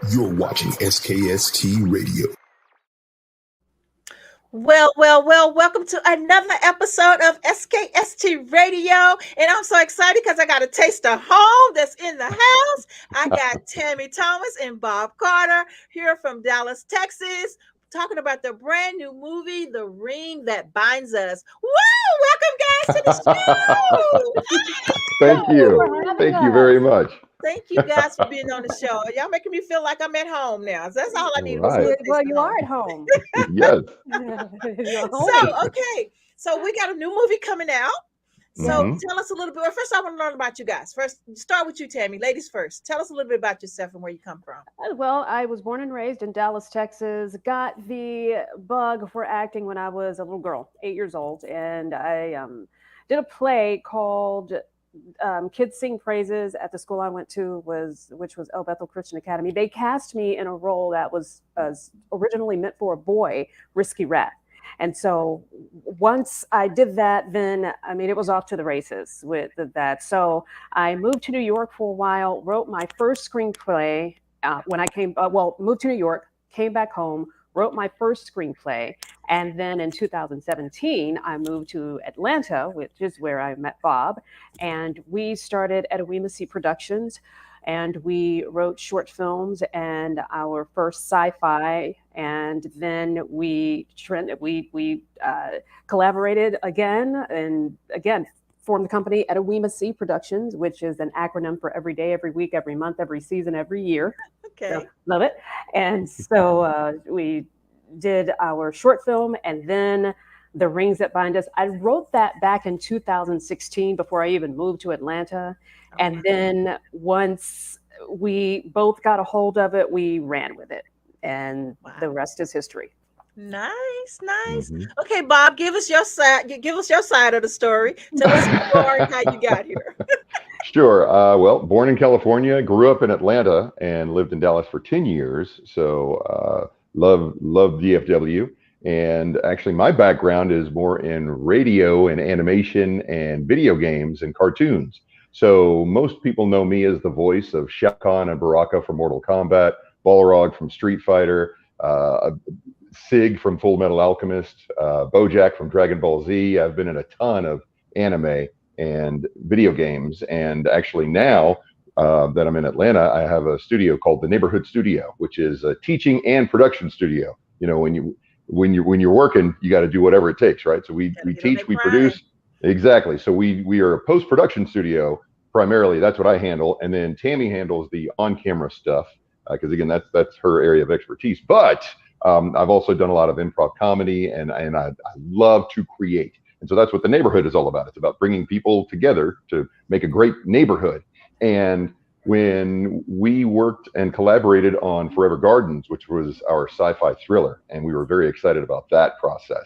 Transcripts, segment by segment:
You're watching SKST Radio. Welcome to another episode of SKST Radio. And I'm so excited because I got a taste of home that's in the house. I got Tammy Thomas and Bob Carter here from Dallas, Texas, talking about the brand new movie, The Ring That Binds Us. Woo! Welcome, guys, to the show. Thank you. Thank you very much. Thank you guys for being on the show. Y'all making me feel like I'm at home now. That's all I need. Right. Well, you are at home. Yes. So we got a new movie coming out. So tell us a little bit. Well, first, I want to learn about you guys. First, start with you, Tammy. Ladies first. Tell us a little bit about yourself and where you come from. Well, I was born and raised in Dallas, Texas. Got the bug for acting when I was a little girl, 8 years old, and I did a play called Kids Sing Praises at the school I went to, which was El Bethel Christian Academy. They cast me in a role that was originally meant for a boy, Risky Rat. And so once I did that, then, I mean, it was off to the races with that. So I moved to New York for a while, wrote my first screenplay when I moved to New York, came back home, wrote my first screenplay. And then in 2017, I moved to Atlanta, which is where I met Bob. And we started at Awemasi Productions. And we wrote short films and our first sci-fi. And then we collaborated again and again formed the company at Awemasi Productions, which is an acronym for every day, every week, every month, every season, every year. Okay. So, love it. And so we did our short film and then The Rings That Bind Us. I wrote that back in 2016 before I even moved to Atlanta. And then once we both got a hold of it, we ran with it. And the rest is history. Nice. Okay, Bob, give us your side. Give us your side of the story. Tell us who you are and how you got here. Sure. Well, born in California, grew up in Atlanta, and lived in Dallas for 10 years. So love DFW. And actually, my background is more in radio and animation and video games and cartoons. So most people know me as the voice of Shao Kahn and Baraka from Mortal Kombat, Balrog from Street Fighter, Sig from Full Metal Alchemist, Bojack from Dragon Ball Z. I've been in a ton of anime and video games. And actually now that I'm in Atlanta, I have a studio called the Neighborhood Studio, which is a teaching and production studio. You know, when you're working, you got to do whatever it takes, right? So we teach, we produce. Exactly. So we are a post-production studio primarily. That's what I handle, and then Tammy handles the on-camera stuff because again, that's her area of expertise. But I've also done a lot of improv comedy, and I love to create, and so that's what the Neighborhood is all about. It's about bringing people together to make a great neighborhood. And when we worked and collaborated on Forever Gardens, which was our sci-fi thriller, and we were very excited about that process,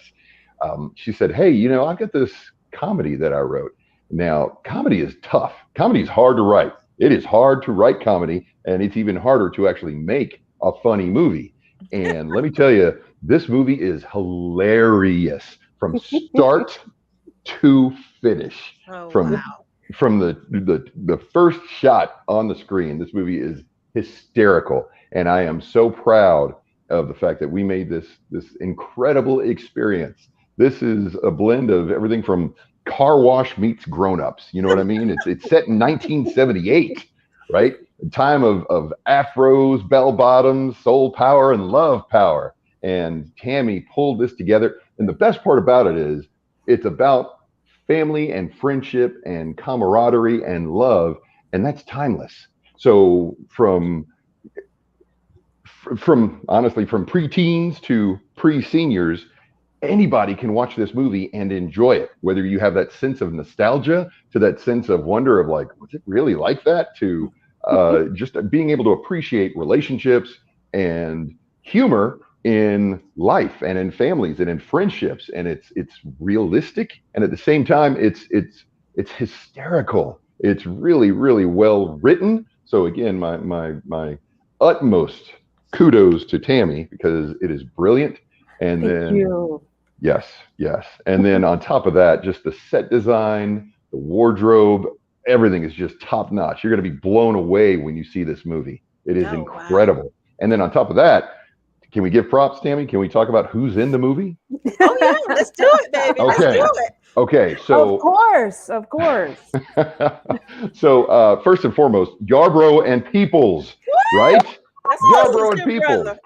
she said, "Hey, you know, I've got this comedy that I wrote." Now, comedy is tough. Comedy is hard to write. It is hard to write comedy, and it's even harder to actually make a funny movie. And let me tell you, this movie is hilarious from start to finish. From the first shot on the screen, this movie is hysterical. And I am so proud of the fact that we made this incredible experience. This is a blend of everything from Car Wash meets Grown Ups. You know what I mean? It's set in 1978, right? A time of afros, bell bottoms, soul power, and love power. And Tammy pulled this together. And the best part about it is it's about family and friendship and camaraderie and love, and that's timeless. So from honestly, from preteens to pre-seniors, anybody can watch this movie and enjoy it, whether you have that sense of nostalgia to that sense of wonder of like, was it really like that, to just being able to appreciate relationships and humor in life and in families and in friendships. And it's realistic, and at the same time it's hysterical. It's really, really well written. So again, my utmost kudos to Tammy, because it is brilliant. And Thank you. Yes. And then on top of that, just the set design, the wardrobe, everything is just top notch. You're going to be blown away when you see this movie. It is incredible. Wow. And then on top of that, can we give props, Tammy? Can we talk about who's in the movie? Oh yeah, let's do it, baby. Okay. Let's do it. Okay, so Of course. so first and foremost, Yarbrough and Peoples, right? That's my Yarbrough and sister, Peoples, brother.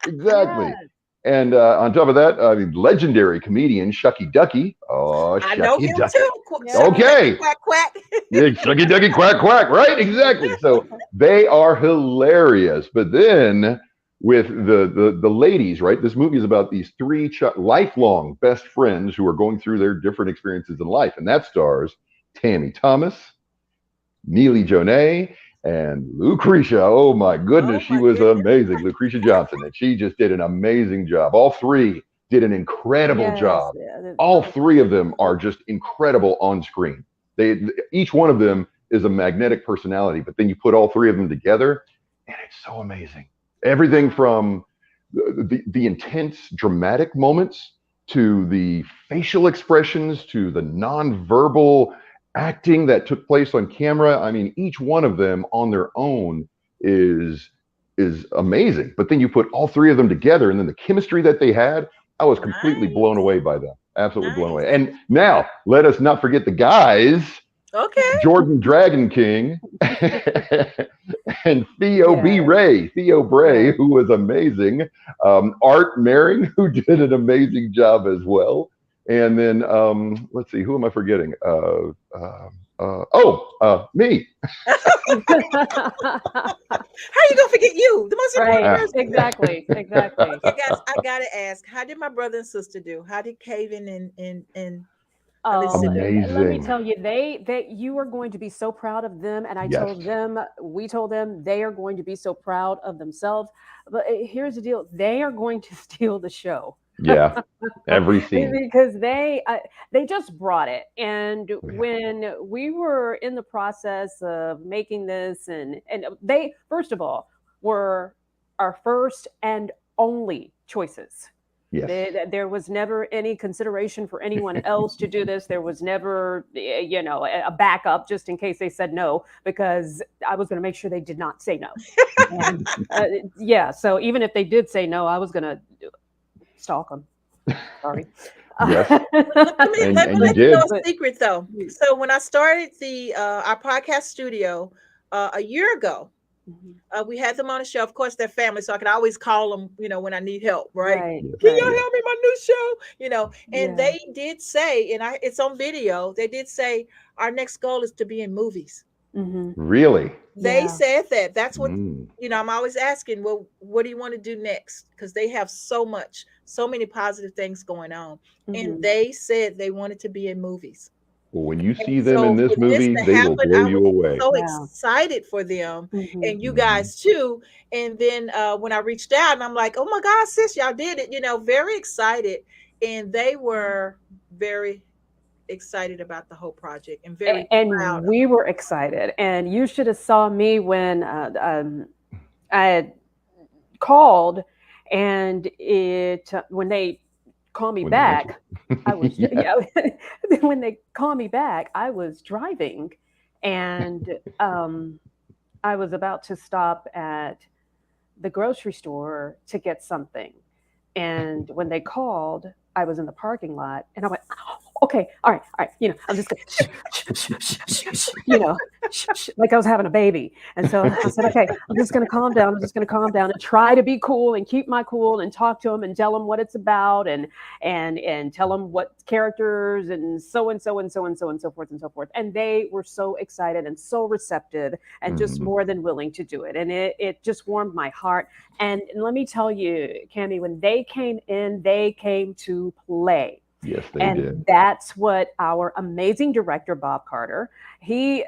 exactly. Yes. And on top of that, legendary comedian Shucky Ducky. Oh, I know Shucky him Ducky. too. Yeah. Okay. Quack quack. Yeah, Shucky Ducky, quack quack, right? Exactly. So they are hilarious. But then with the ladies, right? This movie is about these three lifelong best friends who are going through their different experiences in life, and that stars Tammy Thomas, Neely Jonay, and Lucretia. Oh my goodness, she was amazing. Lucretia Johnson, and she just did an amazing job. All three did an incredible job. Yeah, All three of them are just incredible on screen. Each one of them is a magnetic personality, but then you put all three of them together, and it's so amazing. Everything from the intense dramatic moments to the facial expressions to the nonverbal acting that took place on camera. I mean, each one of them on their own is amazing. But then you put all three of them together, and then the chemistry that they had, I was completely blown away by them. Absolutely blown away. And now let us not forget the guys. Okay. Jordan Dragon King and Theo Bray, who was amazing. Art Maring, who did an amazing job as well. And then let's see, who am I forgetting? Me. How you gonna forget you? The most important person. Exactly. Okay, guys, I gotta ask, how did my brother and sister do? How did Kaven and Amazing. Let me tell you, you are going to be so proud of them. And we told them they are going to be so proud of themselves. But here's the deal. They are going to steal the show. Yeah, every scene. Because they just brought it. And when we were in the process of making this, and they, first of all, were our first and only choices. Yes. There was never any consideration for anyone else to do this. There was never, a backup just in case they said no, because I was going to make sure they did not say no. And, so even if they did say no, I was going to stalk them. Sorry. Yes. Let me you know a secret though. So when I started our podcast studio a year ago, we had them on the show. Of course, they're family, so I could always call them, when I need help, right? Can y'all help me my new show? And they did say, and it's on video, they did say our next goal is to be in movies. Really? They said that. That's what, I'm always asking, well, what do you want to do next? Because they have so many positive things going on. And they said they wanted to be in movies. Well, when you see them in this movie, they will blow you away. So excited for them, and you guys too. And then when I reached out, and I'm like, "Oh my God, sis, y'all did it!" Very excited, and they were very excited about the whole project and very proud. We were excited, and you should have saw me when I had called, and when they call me back, I was when they call me back, I was driving, and I was about to stop at the grocery store to get something, and when they called, I was in the parking lot, and I went, okay, all right, I'm just gonna like I was having a baby. And so I said, okay, I'm just gonna calm down and try to be cool and keep my cool and talk to them and tell them what it's about and tell them what characters and so forth and so forth. And they were so excited and so receptive and just more than willing to do it. And it just warmed my heart. And let me tell you, Cammie, when they came in, they came to play. Yes, they did. That's what our amazing director, Bob Carter, he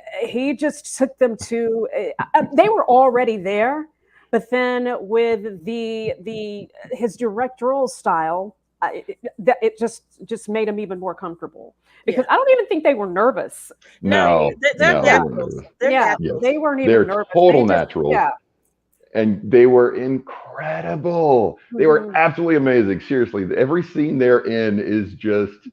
just took them to, they were already there, but then with his directorial style, it just made them even more comfortable, because I don't even think they were nervous. No, they're naturals. They weren't even nervous. Total naturals. Yeah. And they were incredible. They were absolutely amazing. Seriously, every scene they're in is just,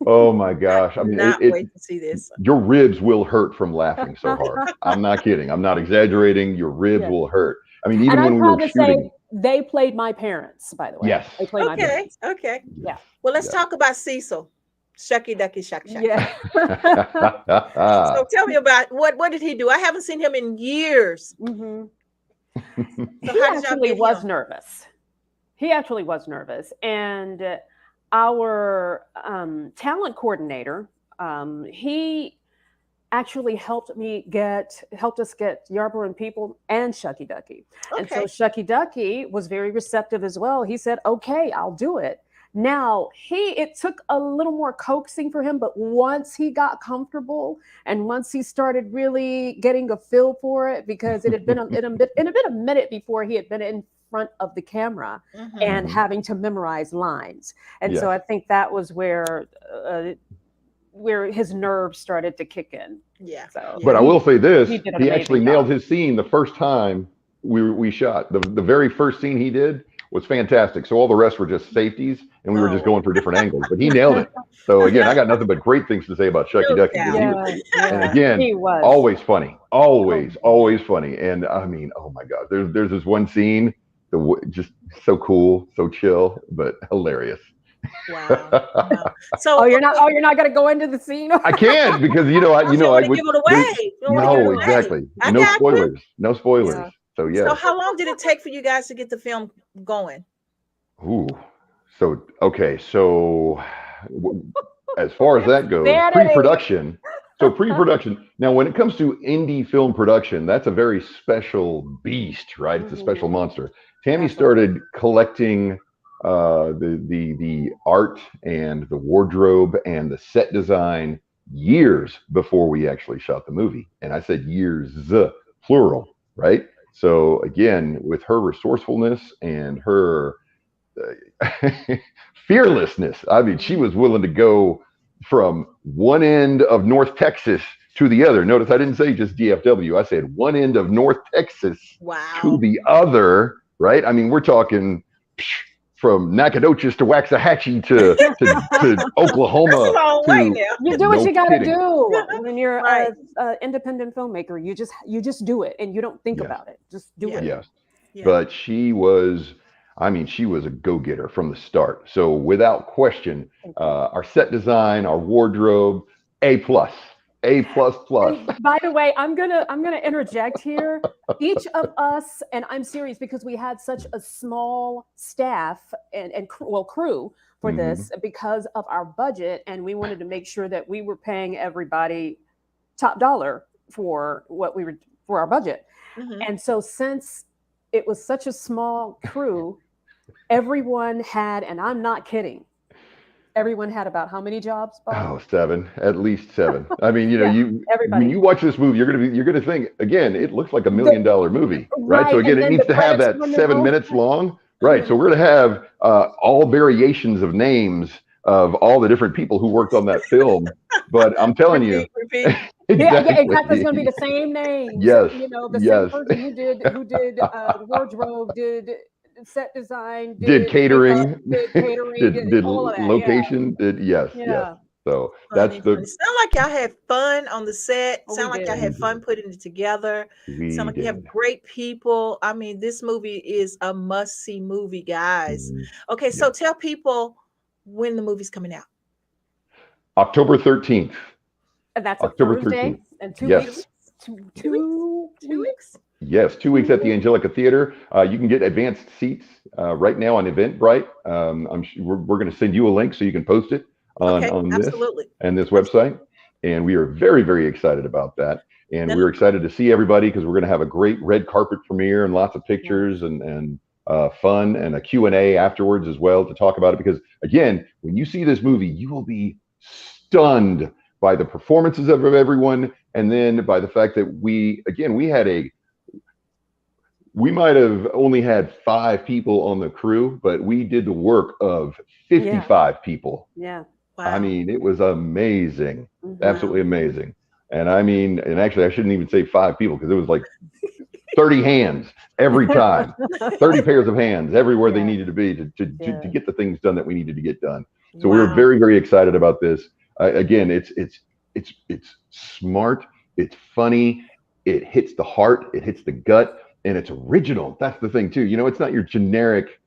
oh my gosh. I mean, wait to see this. Your ribs will hurt from laughing so hard. I'm not kidding. I'm not exaggerating. Your ribs will hurt. I mean, even And when I'm we were proud to shooting. say they played my parents, by the way. Yes. They played my Okay. parents. Okay. Yeah. Well, let's Yeah. talk about Cecil. Shucky ducky shuck shuck. Yeah. So tell me about what did he do? I haven't seen him in years. hmm So He how did y'all actually get was him? nervous. He actually was nervous. And our talent coordinator, he actually helped us get Yarborough and People and Shucky Ducky. And so Okay. Shucky Ducky was very receptive as well. He said, okay, I'll do it. Now it took a little more coaxing for him, but once he got comfortable and once he started really getting a feel for it, because it had been a minute before he had been in front of the camera and having to memorize lines. And so I think that was where his nerves started to kick in. Yeah. So, But I will say this: he did an he amazing actually job. nailed his scene the first time we shot. The very first scene he did was fantastic. So all the rest were just safeties, and we were just going for different angles. But he nailed it. So again, I got nothing but great things to say about Shucky Ducky. And again, he was always funny, always funny. And I mean, oh my God, there's this one scene, just so cool, so chill, but hilarious. Wow. So you're not going to go into the scene? I can't, because I would give it away. No, exactly. No spoilers. No spoilers. Yeah. So yeah. So how long did it take for you guys to get the film going? Ooh. So okay. So as far as that goes, pre-production. So pre-production. Now, when it comes to indie film production, that's a very special beast, right? It's a special monster. Tammy started collecting the art and the wardrobe and the set design years before we actually shot the movie. And I said years, plural, right? So again, with her resourcefulness and her fearlessness, I mean, she was willing to go from one end of North Texas to the other. Notice I didn't say just DFW. I said one end of North Texas to the other, right? I mean, we're talking from Nacogdoches to Waxahachie to Oklahoma. That's a long way now. You do what you got to do when you're an independent filmmaker. You just do it, and you don't think about it. Just do it. Yes. But she was a go-getter from the start. So without question, our set design, our wardrobe, A+. And by the way, I'm gonna interject here. Each of us, and I'm serious, because we had such a small staff and crew for this because of our budget, and we wanted to make sure that we were paying everybody top dollar for our budget. And so since it was such a small crew, everyone had, and I'm not kidding, everyone had about how many jobs, Bob? Oh, 7, at least 7. I mean, everybody. When you watch this movie, you're gonna think, again, it looks like $1 million movie, right? So again, it needs to have that 7 minutes long, right? So we're gonna have all variations of names of all the different people who worked on that film. But I'm telling you, Repeat. Exactly. It's going to be the same name. Yes. The same person who did wardrobe, did set design, did catering, did all of that. Location, yes. So that's Sound like y'all had fun on the set. Sound like y'all had fun putting it together. Sound like you have great people. I mean, this movie is a must-see movie, guys. Okay, so tell people when the movie's coming out. October 13th. And that's October a Thursday 13th. and 2 Yes. weeks. Two weeks. Yes, 2 weeks at the Angelica Theater. You can get advanced seats right now on Eventbrite. I'm sure we're going to send you a link so you can post it on this and this website. And we are very, very excited about that. And we're excited to see everybody, because we're going to have a great red carpet premiere and lots of pictures and fun, and a Q&A afterwards as well to talk about it. Because again, when you see this movie, you will be stunned by the performances of everyone, and then by the fact that we might have only had 5 people on the crew, but we did the work of 55 people. Yeah. Wow. I mean, it was amazing. Absolutely amazing. And I mean, and actually I shouldn't even say 5 people, because it was like 30 hands every time, 30 pairs of hands everywhere they needed to be to get the things done that we needed to get done. So we were very, very excited about this. Again, it's smart, it's funny, it hits the heart, it hits the gut, and it's original. That's the thing too. You know, it's not your generic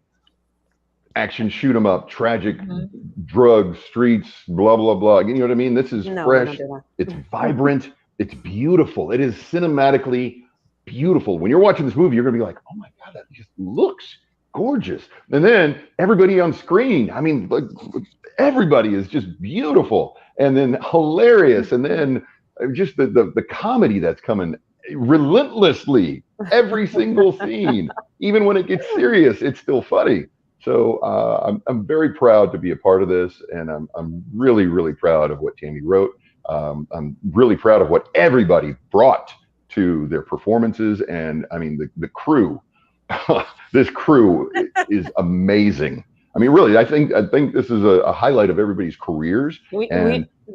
action shoot 'em up, tragic drugs, streets, blah blah blah. You know what I mean? This is fresh. It's vibrant. It's beautiful. It is cinematically beautiful. When you're watching this movie, you're gonna be like, "Oh my god, that just looks gorgeous." And then everybody on screen, I mean, like, everybody is just beautiful, and then hilarious, and then just the comedy that's coming relentlessly every single scene. Even when it gets serious, it's still funny. So I'm very proud to be a part of this, and I'm really, really proud of what Tammy wrote. I'm really proud of what everybody brought to their performances, and I mean the crew. This crew is amazing. I mean, really, I think this is a highlight of everybody's careers. We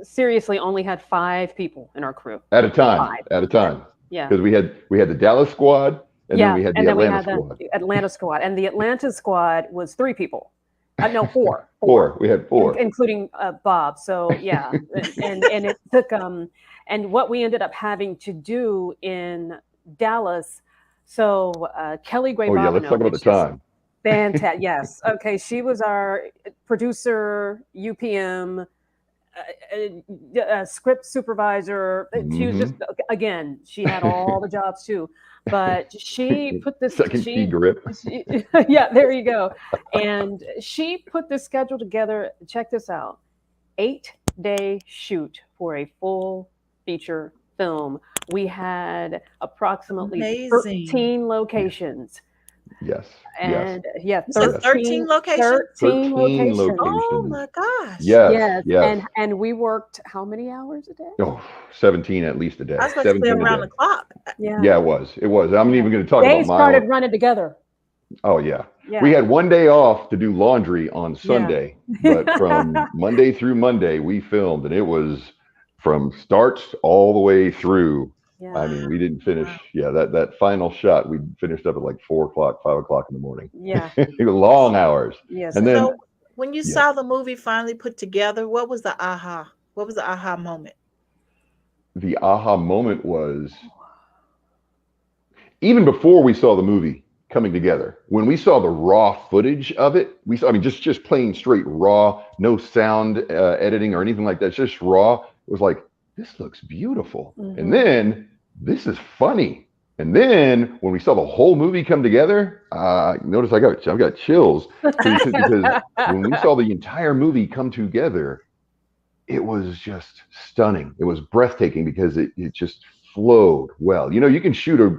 seriously only had 5 people in our crew at a time. Yeah, because we had the Dallas squad. And then we had the Atlanta squad. The Atlanta squad. And the Atlanta squad was 3 people. No, 4. 4. We had 4. Including Bob. So, yeah. and it took, and what we ended up having to do in Dallas. So, Kelly Gray. Oh, yeah, let's talk about the time. Fantastic. Yes. Okay. She was our producer, UPM, script supervisor. She was just, again, she had all the jobs too. But she put this second key grip. Yeah, there you go. And she put this schedule together. Check this out: 8-day shoot for a full feature film. We had approximately 13 locations. Yes. And yes. Yeah, 13 locations. 13 locations. Oh my gosh. Yes. And we worked how many hours a day? Oh, 17 at least a day. I was supposed to be around the clock. Yeah, it was. I'm even going to talk Days about started running together. Oh yeah. We had one day off to do laundry on Sunday, but from Monday through Monday we filmed, and it was from start all the way through. Yeah. I mean, we didn't finish. Yeah, that final shot, we finished up at like 4 o'clock, 5 o'clock in the morning. Yeah, long hours. Yes. And then, so when you saw the movie finally put together, what was the aha? What was the aha moment? The aha moment was even before we saw the movie coming together. When we saw the raw footage of it, just plain straight raw, no sound editing or anything like that, just raw. It was like, this looks beautiful. And then this is funny. And then when we saw the whole movie come together, notice I've got chills because when we saw the entire movie come together, it was just stunning. It was breathtaking because it just flowed well. You know, you can shoot a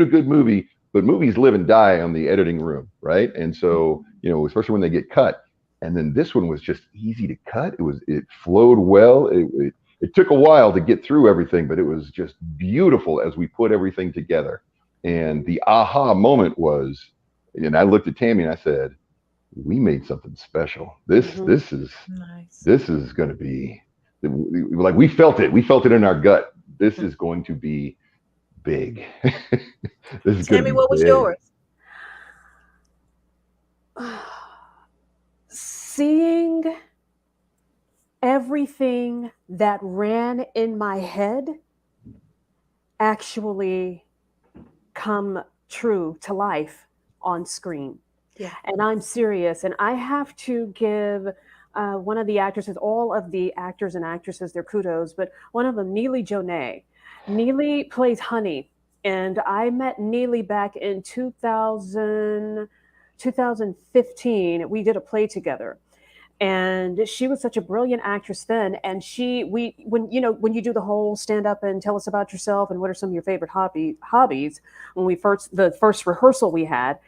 good movie, but movies live and die on the editing room, right? And so, you know, especially when they get cut. And then this one was just easy to cut. It flowed well. It took a while to get through everything, but it was just beautiful as we put everything together. And the aha moment was, and I looked at Tammy and I said, we made something special. This is nice. This is going to be like, we felt it in our gut. This is going to be big. Tammy, what was yours? Seeing everything that ran in my head actually come true to life on screen. Yeah. And I'm serious. And I have to give one of the actresses, all of the actors and actresses, their kudos, but one of them, Neely Jonay. Neely plays Honey. And I met Neely back in 2015. We did a play together. And she was such a brilliant actress then. And when you do the whole stand up and tell us about yourself and what are some of your favorite hobbies, the first rehearsal we had,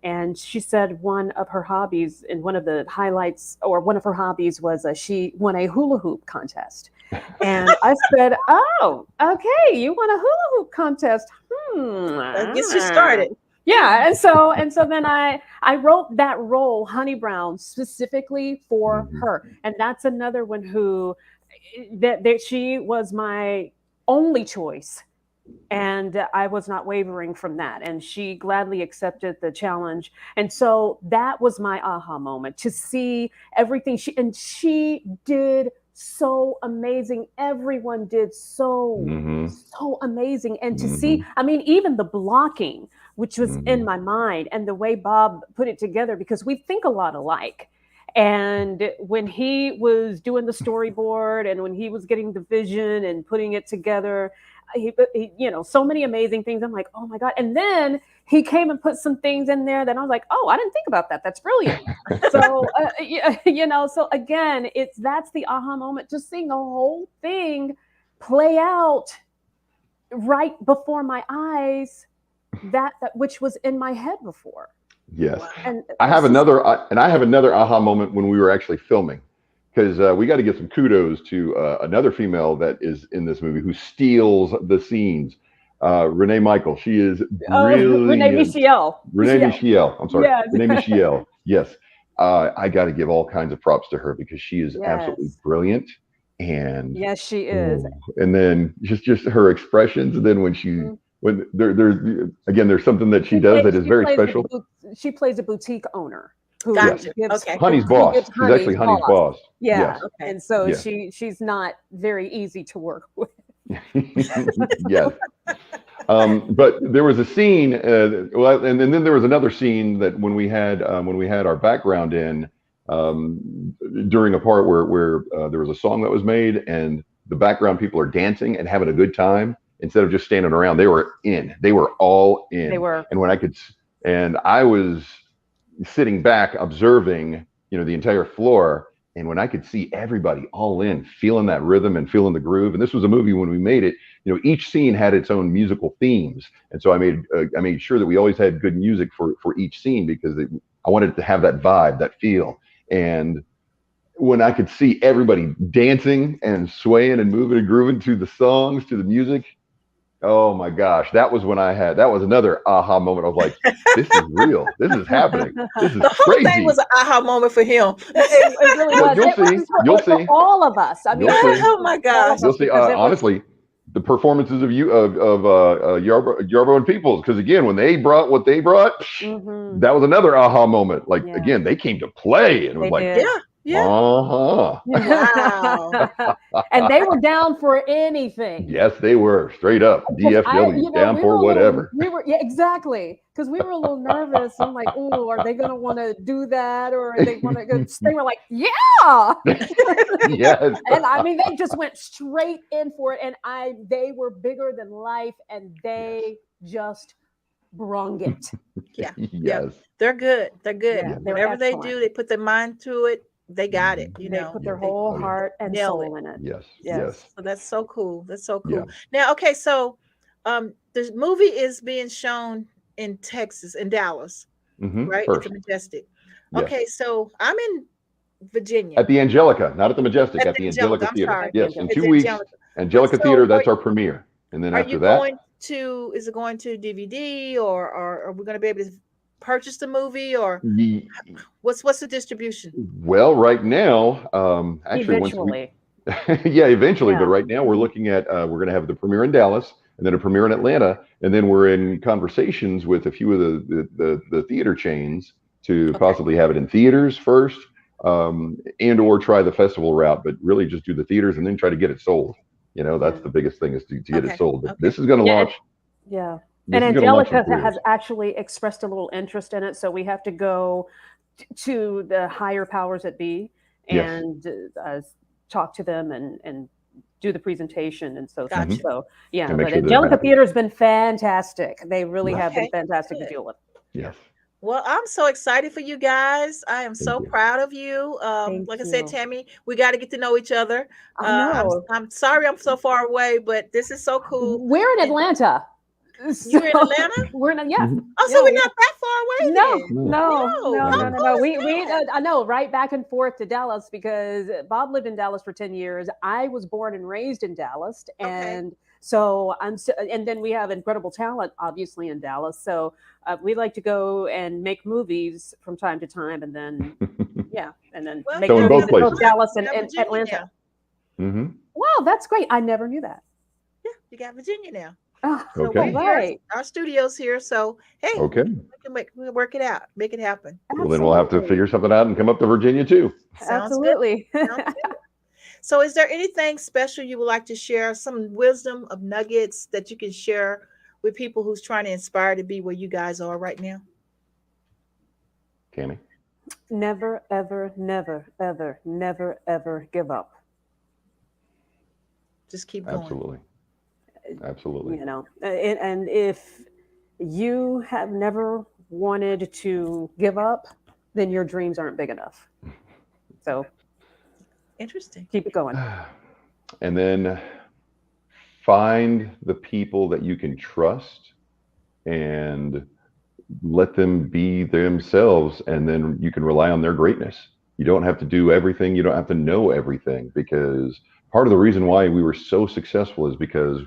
and she said one of her hobbies and one of the highlights, or one of her hobbies was she won a hula hoop contest. And I said, oh, okay, you won a hula hoop contest. I guess you started. Yeah, and so then I wrote that role, Honey Brown, specifically for her, and that's another one who that she was my only choice, and I was not wavering from that, and she gladly accepted the challenge, and so that was my aha moment, to see everything she did so amazing. Everyone did so amazing, and to see, I mean, even the blocking which was in my mind, and the way Bob put it together, because we think a lot alike. And when he was doing the storyboard and when he was getting the vision and putting it together, he so many amazing things. I'm like, oh my God. And then he came and put some things in there that I was like, oh, I didn't think about that. That's brilliant. So, so again, that's the aha moment, just seeing the whole thing play out right before my eyes, that which was in my head before. Yes. And I have another aha moment when we were actually filming, because we got to give some kudos to another female that is in this movie who steals the scenes. Renee Michael. She is brilliant. Renee Michelle. I'm sorry. Yes. Renee Michelle. Yes. I got to give all kinds of props to her because she is absolutely brilliant. And yes, she is. And then just her expressions. And then when there's something that she does that is very special. She plays a boutique owner. Gotcha. Honey's boss. She's actually Honey's boss. Yeah. Yes. Okay. And so she's not very easy to work with. Yes. But there was a scene, and then there was another scene that when we had our background in during a part where there was a song that was made and the background people are dancing and having a good time instead of just standing around. They were all in. They were. And I was sitting back observing, the entire floor. And when I could see everybody all in, feeling that rhythm and feeling the groove, and this was a movie when we made it, each scene had its own musical themes. And so I made sure that we always had good music for each scene because I wanted it to have that vibe, that feel. And when I could see everybody dancing and swaying and moving and grooving to the songs, to the music, oh my gosh, that was another aha moment. I was like, this is real. This is happening. This is the whole crazy. thing was an aha moment for him. It really was. You'll see. For all of us. I mean, oh my gosh. You'll see. Honestly, the performances of Yarbo and Peoples, because again, when they brought what they brought, that was another aha moment. Like again, they came to play, and it was like, yeah. Uh-huh. Wow. And they were down for anything. Yes, they were. Straight up. DFW, down for whatever. Exactly. Because we were a little nervous. I'm like, oh, are they going to want to do that? Or are they want to go? They were like, yeah. Yes. And I mean, they just went straight in for it. And they were bigger than life. And they just brung it. Yeah. Yes. Yeah. They're good. They're good. Yeah, Whatever they do, they put their mind to it. They got it. They put their whole heart and soul in it. Yes. So that's so cool. That's so cool. Yeah. Now, okay, so the movie is being shown in Texas, in Dallas, right? First. At the Majestic. Yes. Okay, so I'm in Virginia. At the Angelica, not at the Majestic, at the Angelica Theater. Sorry. Yes, in It's 2 weeks. Angelica So Theater, that's our premiere. And then after that, is it going to DVD or are we going to be able to purchase the movie, or what's the distribution? Well, right now, actually, eventually. Eventually. Yeah. But right now, we're looking at we're going to have the premiere in Dallas, and then a premiere in Atlanta, and then we're in conversations with a few of the theater chains to possibly have it in theaters first, and or try the festival route, but really just do the theaters and then try to get it sold. That's the biggest thing, is to get it sold. But this is going to launch. Yeah. And Angelica has actually expressed a little interest in it, so we have to go to the higher powers that be and talk to them and do the presentation and so Gotcha. So yeah, but sure Angelica Theater has been fantastic. They really have been fantastic to deal with. Yes. Well, I'm so excited for you guys. I am so proud of you. Like I said, Tammy, we got to get to know each other. I'm sorry I'm so far away, but this is so cool. We're in Atlanta. You're in Atlanta? We're in, so we're not that far away. No. We I know, right back and forth to Dallas, because Bob lived in Dallas for 10 years. I was born and raised in Dallas, and so and then we have incredible talent, obviously, in Dallas. So we like to go and make movies from time to time, and then make movies in both Dallas and Atlanta. Wow, that's great! I never knew that. Yeah, you got Virginia now. So right. Our studio's here, so hey, we'll work it out, make it happen. Well, then we'll have to figure something out and come up to Virginia too. Absolutely. So is there anything special you would like to share, some wisdom of nuggets that you can share with people who's trying to inspire to be where you guys are right now? Tammy? Never, ever, never, ever, never, ever give up. Just keep going. Absolutely. You know, and if you have never wanted to give up, then your dreams aren't big enough. So Interesting. keep it going. And then find the people that you can trust and let them be themselves, and then you can rely on their greatness. You don't have to do everything. You don't have to know everything, because part of the reason why we were so successful is because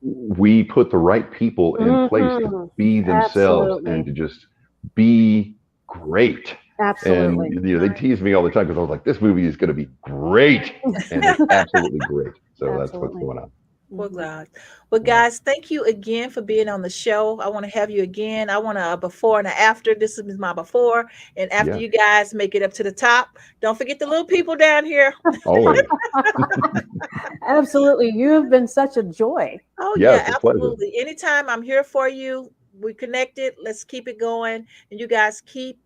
we put the right people in place to be themselves. Absolutely. And to just be great. Absolutely. And you know, they tease me all the time because I was like, this movie is going to be great, and it's absolutely great. So that's what's going on. Well, God. Well, guys, thank you again for being on the show. I want to have you again. I want a before and a after. This is my before, and after you guys make it up to the top, don't forget the little people down here. Always. Absolutely. You have been such a joy. Oh, Yeah, yeah, it's a pleasure. absolutely. Anytime, I'm here for you. We connected. Let's keep it going. And you guys keep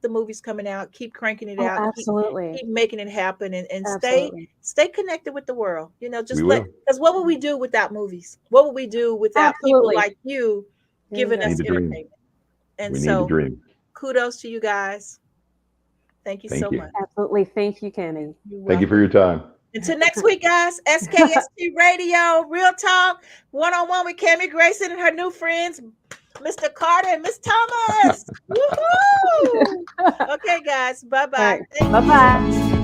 the movies coming out. Keep cranking it out. Absolutely. Keep making it happen, and Absolutely. stay connected with the world. You know, just We because what would we do without movies? What would we do without people like you giving us entertainment? And we so need to dream. kudos to you guys. Thank you so much. Absolutely. Thank you, Kenny. Thank you for your time. Until next week, guys, SKST Radio, Real Talk, one-on-one with Cammy Grayson and her new friends, Mr. Carter and Miss Thomas. Woohoo! Okay, guys. Bye-bye. Bye-bye.